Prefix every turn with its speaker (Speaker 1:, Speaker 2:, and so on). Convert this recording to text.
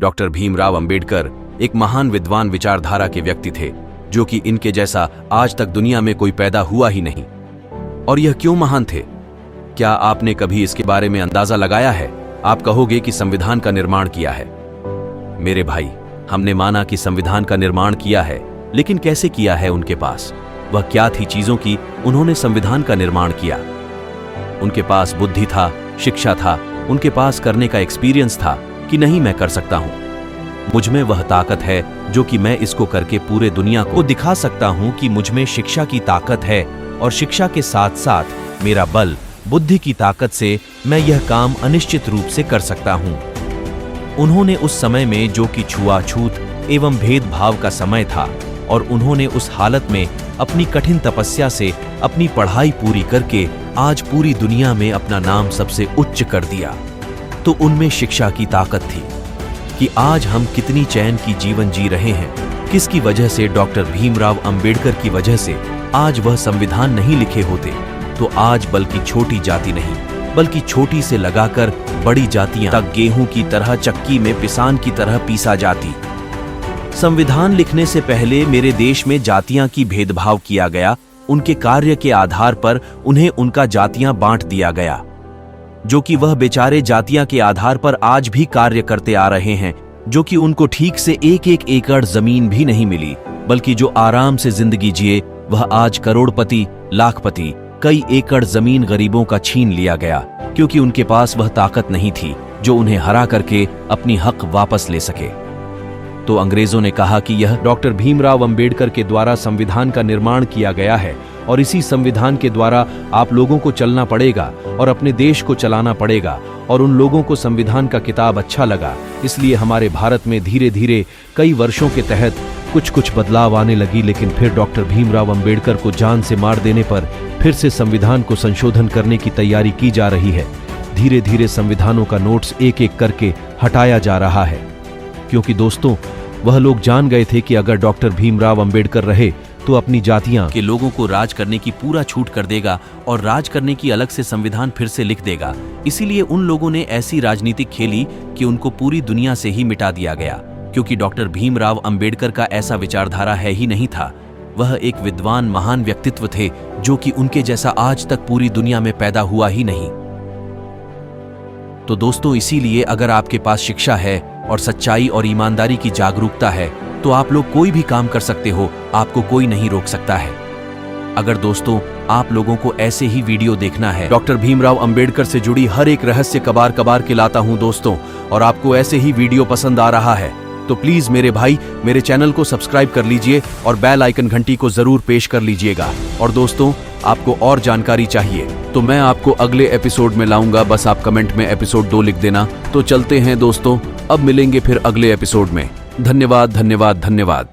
Speaker 1: Doctor Bhimrao Ambedkar एक महान विद्वान विचारधारा के व्यक्ति थे, जो कि इनके जैसा आज तक दुनिया में कोई पैदा हुआ ही नहीं। और यह क्यों महान थे? क्या आपने कभी इसके बारे में अंदाजा लगाया है? आप कहोगे कि संविधान का निर्माण किया है। मेरे भाई, हमने माना कि संविधान का निर्माण किया है, लेकिन कैसे किया है? उनके पास वह क्या थी चीजों की उन्होंने संविधान का निर्माण किया? उनके पास बुद्धि था, शिक्षा था, उनके पास करने का एक्सपीरियंस था कि नहीं मैं कर सकता हूं, मुझ में वह ताकत है जो कि मैं इसको करके पूरे दुनिया को दिखा सकता हूं कि मुझ में शिक्षा की ताकत है, और शिक्षा के साथ साथ मेरा बल, बुद्धि की ताकत से मैं यह काम अनिश्चित रूप से कर सकता हूं। उन्होंने उस समय में, जो कि छुआछूत एवं भेदभाव का समय था, और उन्होंने उस हालत में अपनी कठिन तपस्या से अपनी पढ़ाई पूरी करके आज पूरी दुनिया में अपना नाम सबसे उच्च कर दिया। तो उनमें शिक्षा की ताकत थी कि आज हम कितनी चैन की जीवन जी रहे हैं। किसकी वजह से? डॉक्टर भीमराव अंबेडकर की वजह से। आज वह संविधान नहीं लिखे होते तो आज बल्कि छोटी जाति नहीं, बल्कि छोटी से लगाकर बड़ी जातियां तक गेहूं की तरह चक्की में पिसान की तरह पीसा जाती। संविधान लिखने से पहले मेरे देश में जातियां की भेदभाव किया गया। उनके कार्य के आधार पर उन्हें उनका जातियां बांट दिया गया, जो कि वह बेचारे जातियां के आधार पर आज भी कार्य करते आ रहे हैं, जो कि उनको ठीक से एक एक एकड़ जमीन भी नहीं मिली, बल्कि जो आराम से जिंदगी जिए वह आज करोड़पति, लाखपति, कई एकड़ जमीन गरीबों का छीन लिया गया, क्योंकि उनके पास वह ताकत नहीं थी जो उन्हें हरा करके अपनी हक वापस ले सके। तो अंग्रेजों ने कहा कि यह डॉक्टर भीमराव अंबेडकर के द्वारा संविधान का निर्माण किया गया है, और इसी संविधान के द्वारा आप लोगों को चलना पड़ेगा और अपने देश को चलाना पड़ेगा। और उन लोगों को संविधान का किताब अच्छा लगा, इसलिए हमारे भारत में धीरे धीरे कई वर्षों के तहत कुछ बदलाव आने लगी। लेकिन फिर डॉक्टर भीमराव अंबेडकर को जान से मार देने पर फिर से संविधान को संशोधन करने की तैयारी की जा रही है। धीरे धीरे संविधानों का नोट्स एक एक करके हटाया जा रहा है, क्योंकि दोस्तों वह लोग जान गए थे कि अगर डॉक्टर भीमराव अंबेडकर रहे तो अपनी जातियां के लोगों को राज करने की पूरा छूट कर देगा, और राज करने की अलग से संविधान फिर से लिख देगा। इसीलिए उन लोगों ने ऐसी राजनीति खेली कि उनको पूरी दुनिया से ही मिटा दिया गया, क्योंकि डॉक्टर भीमराव अंबेडकर का ऐसा विचारधारा है ही नहीं था। वह एक विद्वान महान व्यक्तित्व थे, जो कि उनके जैसा आज तक पूरी दुनिया में पैदा हुआ ही नहीं। तो दोस्तों, इसीलिए अगर आपके पास शिक्षा है और सच्चाई और ईमानदारी की जागरूकता है तो आप लोग कोई भी काम कर सकते हो, आपको कोई नहीं रोक सकता है। अगर दोस्तों आप लोगों को ऐसे ही वीडियो देखना है, डॉक्टर भीमराव अंबेडकर से जुड़ी हर एक रहस्य कबार कबार के लाता हूं दोस्तों, और आपको ऐसे ही वीडियो पसंद आ रहा है तो प्लीज मेरे भाई मेरे चैनल को सब्सक्राइब कर लीजिए और बेल आइकन घंटी को जरूर पेश कर लीजिएगा। और दोस्तों आपको और जानकारी चाहिए तो मैं आपको अगले एपिसोड में लाऊंगा, बस आप कमेंट में एपिसोड 2 लिख देना। तो चलते हैं दोस्तों, अब मिलेंगे फिर अगले एपिसोड में। धन्यवाद धन्यवाद धन्यवाद।